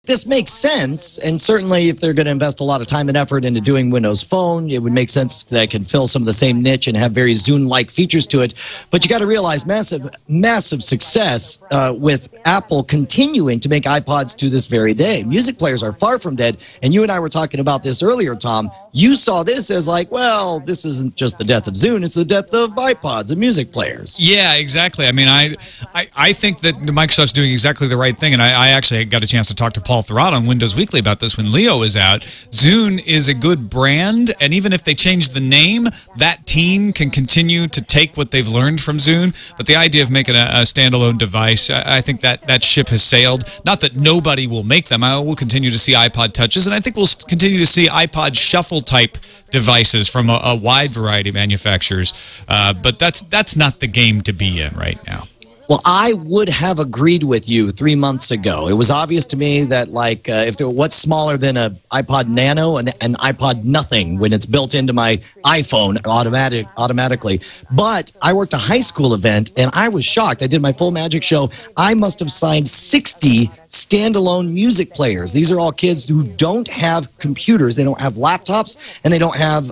this makes sense, and certainly if they're going to invest a lot of time and effort into doing Windows Phone, it would make sense that it can fill some of the same niche and have very Zune-like features to it. But you got to realize massive success with Apple continuing to make iPods to this very day. Music players are far from dead, and you and I were talking about this earlier, Tom. You saw this as like, well, this isn't just the death of Zune, it's the death of iPods and music players. Yeah, exactly. I mean, I think that Microsoft's doing exactly the right thing, and I actually got a chance to talk to Paul Thurrott on Windows Weekly about this when Leo was out. Zune is a good brand, and even if they change the name, that team can continue to take what they've learned from Zune. But the idea of making a standalone device, I think that ship has sailed. Not that nobody will make them. I will continue to see iPod Touches, and I think we'll continue to see iPod Shuffle type devices from a wide variety of manufacturers. But that's not the game to be in right now. Well, I would have agreed with you 3 months ago. It was obvious to me that, like, if there what's smaller than an iPod Nano and an iPod Nothing when it's built into my iPhone automatically. But I worked a high school event, and I was shocked. I did my full Magic show. I must have signed 60 standalone music players. These are all kids who don't have computers, they don't have laptops, and they don't have,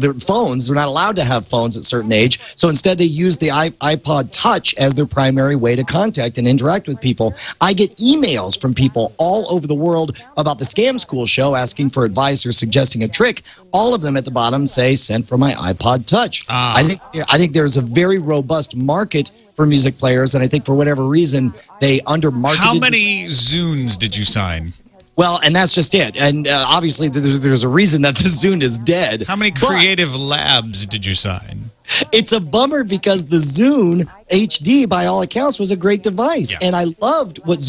their phones. They're not allowed to have phones at a certain age. So instead, they use the iPod Touch as their primary way to contact and interact with people. I get emails from people all over the world about the Scam School show asking for advice or suggesting a trick. All of them at the bottom say, sent from my iPod Touch. I think there's a very robust market for music players, and I think for whatever reason, they undermarketed. How many Zunes did you sign? Well, and that's just it. And obviously, there's a reason that the Zune is dead. How many Creative Labs did you sign? It's a bummer because the Zune HD, by all accounts, was a great device. Yeah. And I loved what